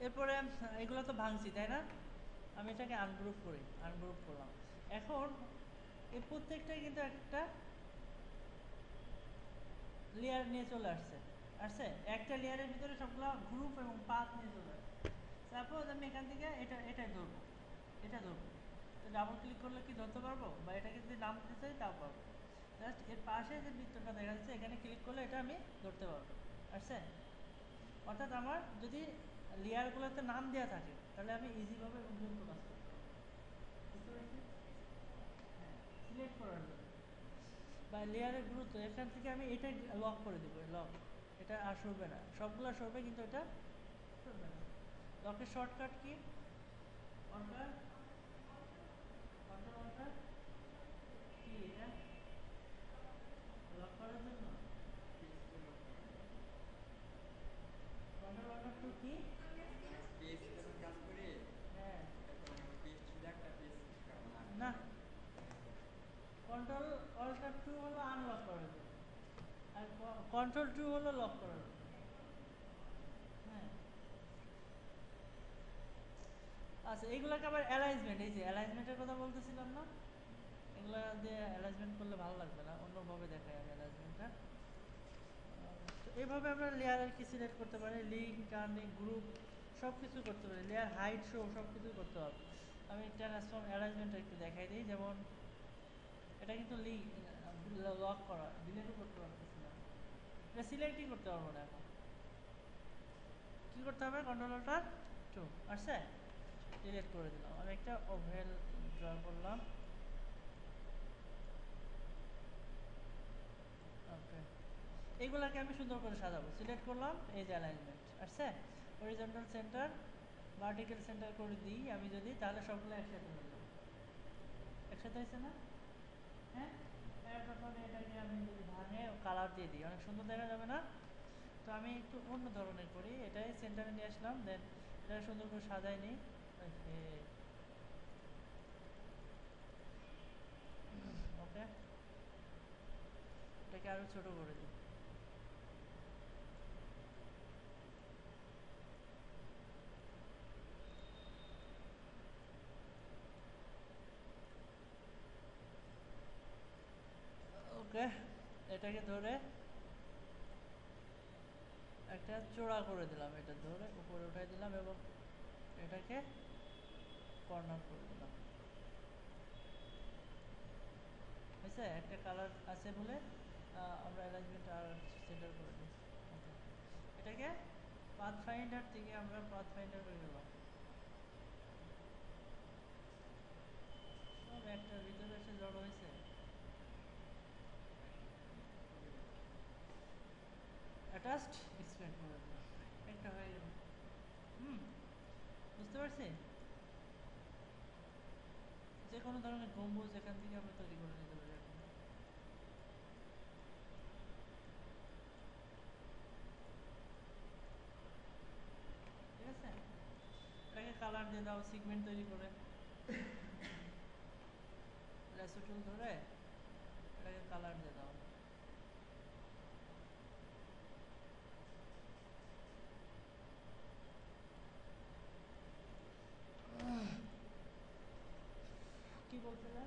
এরপরে এগুলো তো ভাঙছি তাই না, আমি এটাকে আনগ্রুপ করি, আনগ্রুপ করলাম। এখন এই প্রত্যেকটাই কিন্তু একটা লেয়ার নিয়ে চলে আসছে, আসছে একটা লেয়ারের ভিতরে সবগুলো গ্রুপ এবং পাথ নিয়ে চলে আসছে। সাপোজ আমি এখান থেকে এটাই ধরবো, এটা ধরবো, তো ডাবল ক্লিক করলে কি ধরতে পারবো, বা এটাকে যদি নাম দিতে চাই তাও পারবো। জাস্ট এর পাশে যে বৃত্তটা দেখা যাচ্ছে এখানে ক্লিক করলে এটা আমি ধরতে পারবো, আসছে। অর্থাৎ আমার যদি লেয়ারগুলোতে নাম দেওয়া থাকে তাহলে আমি ইজিভাবে উন্নত কাজ করতে পারবো, বুঝতে পেরেছি? হ্যাঁ, সিলেক্ট করার জন্য বা লেয়ারের গুরুত্ব এখান থেকে আমি এটা লক করে দেবো, লক, এটা আর সরবে না, সবগুলো সরবে কিন্তু এটা সরবে না। লকের shortcut key? Alter alter alter কি এটা লক করার জন্য? অল্টার অল্টার টু কি? মানে পেজ যখন কাজ করে হ্যাঁ, তখন পেজ শুধু একটা পেজ লাগবে না, না। কন্ট্রোল অল্টার টু হলো আনলক করার জন্য, আর কন্ট্রোল টু হলো লক করার জন্য। হ্যাঁ, আচ্ছা, এইগুলোকে আবার অ্যালাইনমেন্ট, এই যে অ্যালাইনমেন্টের কথা বলতেছিলাম না, এগুলো দিয়ে অ্যালাইনমেন্ট করলে ভালো লাগবে না, অন্যভাবে দেখাই আমি অ্যালাইনমেন্টটা। তো এইভাবে আমরা লেয়ার আর কি সিলেক্ট করতে পারি, লিঙ্ক, টার্নিং, গ্রুপ সব কিছু করতে পারি, লেয়ার হাইট, শো সব কিছুই করতে পারবো। আমি ট্রান্সফর্ম অ্যালাইনমেন্টটা একটু দেখাই দিই, যেমন এটা কিন্তু লিঙ্ক লক করা, ডিলেটও করতে পারতেছি না, এটা সিলেক্টই করতে পারবো না এখন। কী করতে হবে? কন্ট্রোলটা টু আসছে, ডিলেট করে দিলাম। আমি একটা ওভেল ড্র করলাম, ওকে। এইগুলাকে আমি সুন্দর করে সাজাবো, সিলেক্ট করলাম, এই যে অ্যালাইনমেন্ট আসছে, হরিজন্টাল সেন্টার, ভার্টিক্যাল সেন্টার করে দিই আমি যদি, তাহলে সবগুলো একসাথে হয়ে যাবে, একসাথে হয়েছে না? হ্যাঁ, তখন এটাকে আমি যদি ভাঙে কালার দিয়ে দিই অনেক সুন্দর দেখা যাবে না? তো আমি একটু অন্য ধরনের করি, এটাই সেন্টারে নিয়ে আসলাম, দেন এটা সুন্দর করে সাজাই নিই। ওকে, এটাকে আরও ছোট করে দিই। ওকে, এটাকে ধরে একটা চোড়া করে দিলাম, এটা ধরে উপরে উঠাই দিলাম এবং এটাকে কর্নার করে দিলাম, হয়েছে? একটা কালার আছে বলে আমরা অ্যারেঞ্জমেন্ট আর সেন্টার করে দিই। ওকে, এটাকে পাথ ফাইন্ডার থেকে আমরা পাথ ফাইন্ডার করে গেলাম, সব একটার ভিতরে এসে জড়ো হয়েছে। অ্যাটাচড এক্সপ্যান্ড করে দিলাম, একটা হয়ে গেল। হুম, বুঝতে পারছি? যে কোনো ধরনের গম্বুজ এখান থেকে আমরা তৈরি করে নিতে পারি এখন, ঠিক আছে? এটাকে কালার দিয়ে দাও, সিগমেন্ট তৈরি করে ল্যাসো টুল ধরে এটাকে কালার দিয়ে দাও। কি বলছিলে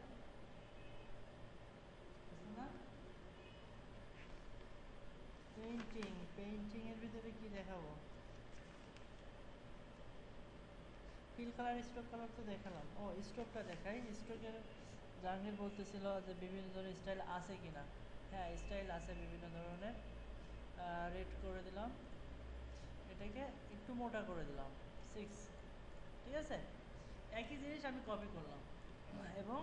না? পেইন্টিং, পেইন্টিং এর ভিতরে কি দেখাবো? ফিল কালার, স্ট্রোক কালার তো দেখালাম। ও, স্ট্রোকটা দেখাই। স্ট্রোকের জাহাঙ্গীর বলতেছিল যে বিভিন্ন ধরনের স্টাইল আছে কিনা। হ্যাঁ, স্টাইল আছে বিভিন্ন ধরনের। রেড করে দিলাম, এটাকে একটু মোটা করে দিলাম 6, ঠিক আছে? একই জিনিস আমি কপি করলাম এবং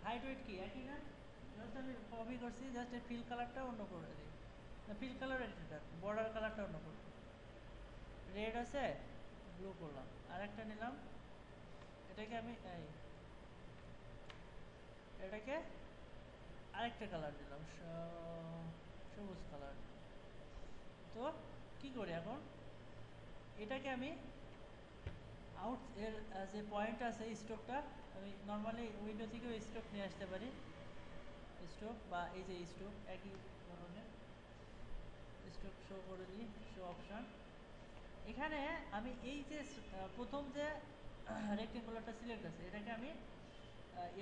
হাইট ওয়েট কি একই না, জাস্ট আমি কপি করছি, জাস্ট এই ফিল কালারটা অন্য করে দিই, না ফিল কালার এটা বর্ডার কালারটা অন্য করে দিই। রেড আছে, ব্লু করলাম, আর একটা নিলাম, এটাকে আমি এটাকে আরেকটা কালার দিলাম, সবুজ কালার। তো কি করি এখন, এটাকে আমি আউট এর যে পয়েন্ট আছে স্ট্রোকটা, আমি নর্মালি উইন্ডো থেকেও স্ট্রোক নিয়ে আসতে পারি, স্ট্রোক বা এই যে স্ট্রোক একই ধরনের স্ট্রোক শো করে দিই, শো অপশান। এখানে আমি এই যে প্রথম যে রেক্টেঙ্গুলারটা সিলেক্ট আছে এটাকে আমি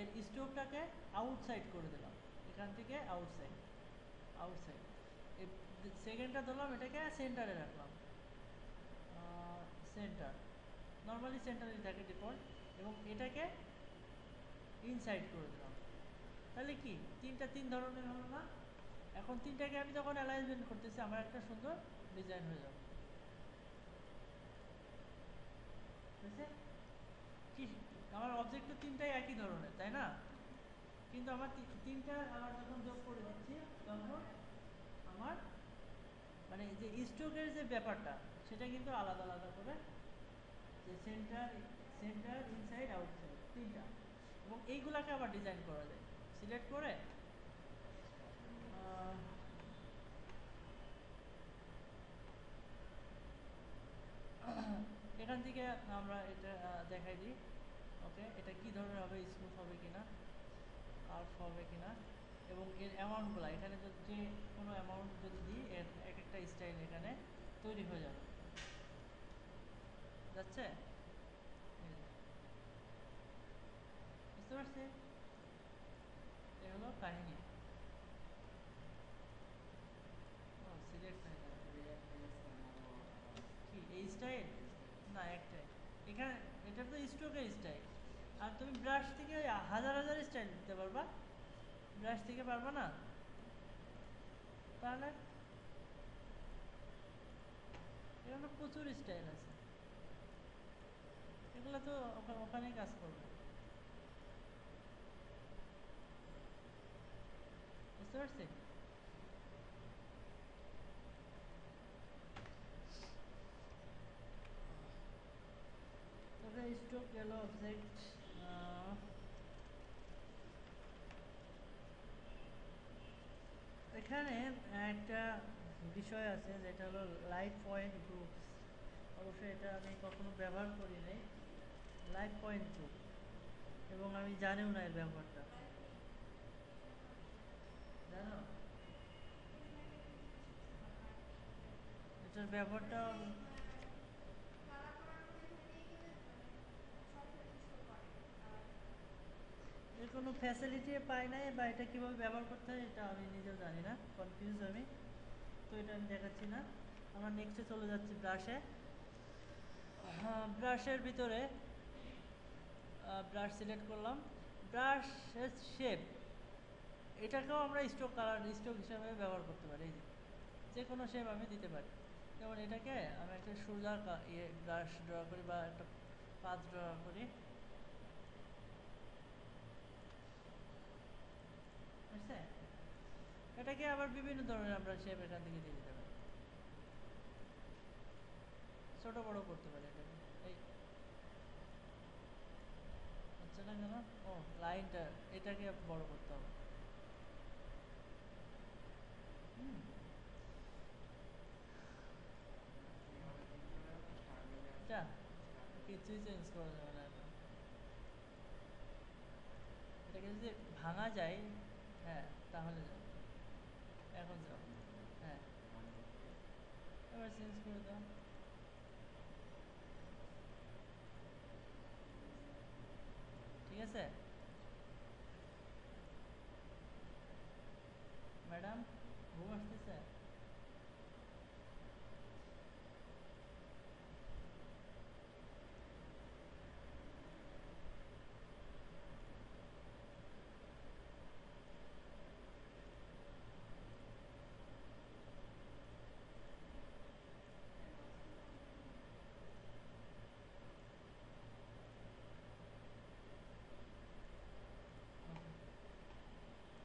এর স্টোভটাকে আউটসাইড করে দিলাম, এখান থেকে আউটসাইড আউটসাইড। এই সেকেন্ডটা ধরলাম, এটাকে সেন্টারে রাখলাম, সেন্টার, নর্মালি সেন্টারেই থাকে ডিফল্ট, এবং এটাকে ইনসাইড করে দিলাম। তাহলে কি তিন ধরনের হলো না? এখন তিনটাকে আমি যখন অ্যালাইনমেন্ট করতেছি আমার একটা সুন্দর ডিজাইন হয়ে যাবে। বুঝছে কি? আমার অবজেক্ট তো তিনটাই একই ধরনের, তাই না? কিন্তু আমার তিনটা আবার যখন যোগ করে দিচ্ছি তখন আমার মানে যে স্ট্রোকের যে ব্যাপারটা সেটা কিন্তু আলাদা আলাদা করে, যে সেন্টার, ইনসাইড, আউটসাইড তিনটা, এবং এইগুলাকে আবার ডিজাইন করা যায়। সিলেক্ট করে এখান থেকে আমরা এটা দেখাই দিই। ওকে, এটা কি ধরনের হবে, স্মুথ হবে কিনা, কার্ভ হবে কিনা, এবং এর অ্যামাউন্টগুলো এখানে যে কোনো অ্যামাউন্ট যদি দিই এর এক একটা স্টাইল এখানে তৈরি হয়ে যাবে। যাচ্ছে? বুঝতে পারছি? এ হলো কাহিনী। সিলেক্ট নাই কি এই স্টাইল? না, একটাই এখানে, এটা তো স্ট্রোকের স্টাইল। আর তুমি ব্রাশ থেকে হাজার হাজার স্টাইল দিতে পারবা, ব্রাশ থেকে পারবা না? তাহলে এগুলো প্রচুর স্টাইল আছে, এগুলো তো ওখানেই কাজ করবে। বুঝতে পারছি? তবে স্ট্রোক গেল অবজেক্ট। এখানে একটা বিষয় আছে যেটা হলো লাইট পয়েন্ট গ্রুপ। অবশ্যই এটা আমি কখনো ব্যবহার করি নাই, লাইট পয়েন্ট গ্রুপ, এবং আমি জানিও না এর ব্যবহারটা। জানো এটার ব্যবহারটা? এর কোনো ফ্যাসিলিটি পাই নাই, বা এটা কীভাবে ব্যবহার করতে হয় এটা আমি নিজেও জানি না, কনফিউজ আমি। তো এটা আমি দেখাচ্ছি না। আমরা নেক্সটে চলে যাচ্ছি ব্রাশে। ব্রাশের ভিতরে ব্রাশ সিলেক্ট করলাম, ব্রাশের শেপ এটাকেও আমরা স্ট্রোক হিসাবে ব্যবহার করতে পারি। এই যে কোনো শেপ আমি দিতে পারি। যেমন এটাকে আমি একটা সোজা ব্রাশ ড্র করি, বা একটা পাথ ড্র করি। বুঝছে? এটাকে আবার বিভিন্ন ধরনের আমরা শেপ এখান থেকে দিয়ে দিতে পারি, ছোট বড় করতে পারি এটাকে। এই হচ্ছে না কেন? ও, লাইনটা এটাকে বড় করতে হবে। এটা কিছুই চেঞ্জ করা যাবে না এখন। এটাকে যদি ভাঙা যায়, হ্যাঁ তাহলে যাবে। এখন যাও, হ্যাঁ এবার চেঞ্জ করে দাও। ঠিক আছে ম্যাডাম, ঘুম আসতেছে?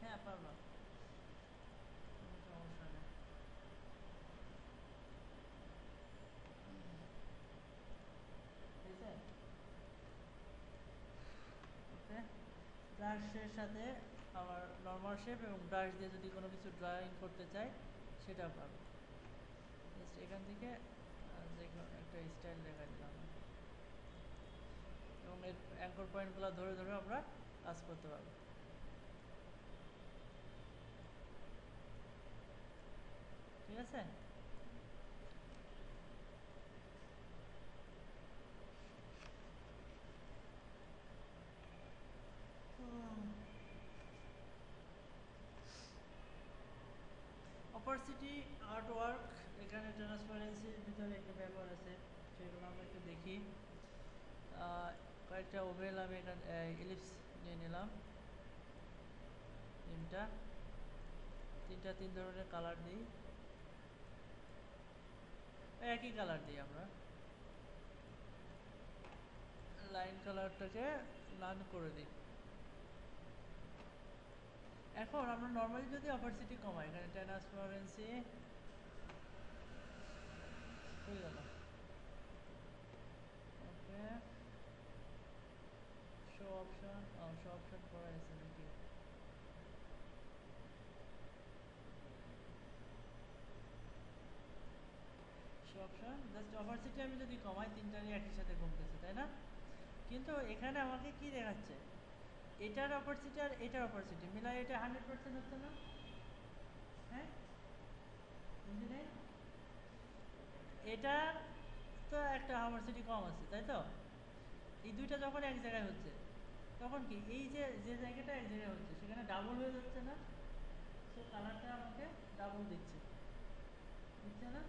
হ্যাঁ পারবা, কোনো সমস্যা নেই। ঠিক আছে, ওকে। ব্রাশের সাথে আমার নর্মাল শেপ এবং ব্রাশ দিয়ে যদি কোনো কিছু ড্রয়িং করতে চাই সেটাও পারবো। জাস্ট এখান থেকে যে একটা স্টাইল দেখা দিলাম, এবং এর অ্যাঙ্কর পয়েন্টগুলো ধরে ধরে আমরা কাজ করতে পারবো। ঠিক আছে। অপারসিটি আর্টওয়ার্ক, এখানে ট্রান্সপারেন্সির ভিতরে একটা ব্যাপার আছে, সেগুলো আমরা একটু দেখি। কয়েকটা ওভেল আমি এখানে ইলিপস নিয়ে নিলাম, তিন ধরনের কালার দিই, একই কালার দিই আমরা। লাইন কালারটাকে নান করে দিই। এখন আমরা নর্মালি যদি অপারসিটি কমাই, এখানে ট্রান্সপারেন্সি হয়ে গেল, ওকে, শো অপশন করা আছে নাকি? শো অপশন জাস্ট অপারসিটি আমি যদি কমাই, তিনটারই একই সাথে কমতেছে, তাই না? কিন্তু এখানে আমাকে কি দেখাচ্ছে, এটার অপারসিটি আর এটার অপারসিটি মিলাই এটা 100% হচ্ছে না? হ্যাঁ, বুঝলি? এটার তো একটা অপারসিটি কম আছে, তাই তো? এই দুইটা যখন এক জায়গায় হচ্ছে, তখন কি এই যে যে জায়গাটা এক জায়গায় হচ্ছে সেখানে ডাবল হয়ে যাচ্ছে না? সো কালারটা আমাকে ডাবল দিচ্ছে না?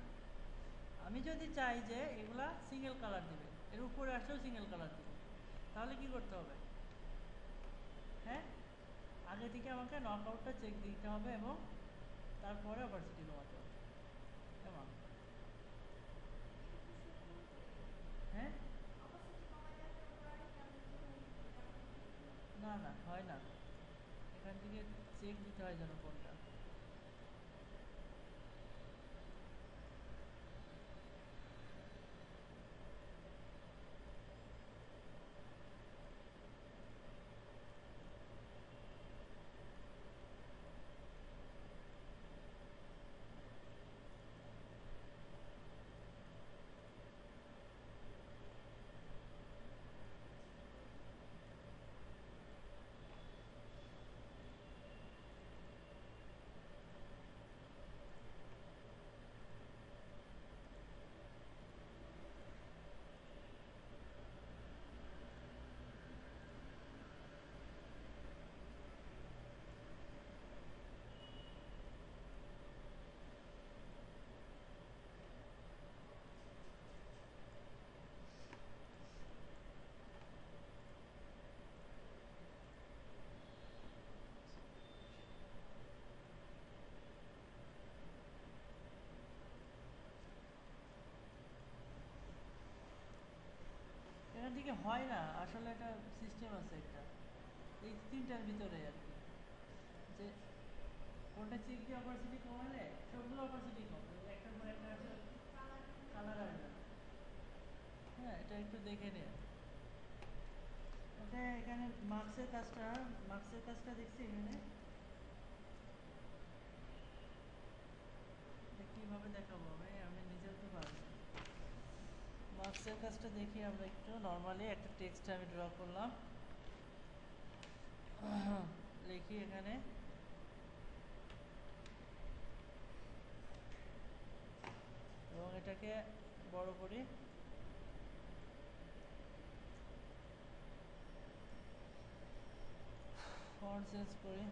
আমি যদি চাই যে এগুলা সিঙ্গেল কালার দিবে, এর উপরে আসলেও সিঙ্গেল কালার দিবে, তাহলে কি করতে হবে? হ্যাঁ, আগে থেকে আমাকে নকআউটটা চেক দিতে হবে এবং তারপরে অপারসিটি কমাতে হবে। কেমন? হ্যাঁ, না না হয় না, এখান থেকে চেক দিতে হয় যেন কোনটা। এখান থেকে হয় না আসলে, একটা সিস্টেম আছে একটা, এই তিনটার ভিতরে আর কি, যে কোনটা চেক দিয়ে অপারসিটি কমালে সবগুলো অপারসিটি কমবে, একটার পর একটা আসলে কালার আসবে না। হ্যাঁ, এটা একটু দেখে নিন। ওকে, এখানে মার্কসের কাজটা দেখছি এখানে, এটা কীভাবে দেখাবো আমি নিজেও তো পারি। মার্কসের কাজটা দেখি আমরা একটু, নর্মালি একটা টেক্সট আমি ড্র করলাম, লিখি এখানে, এবং এটাকে বড় করি, ফন্ট চেঞ্জ করি,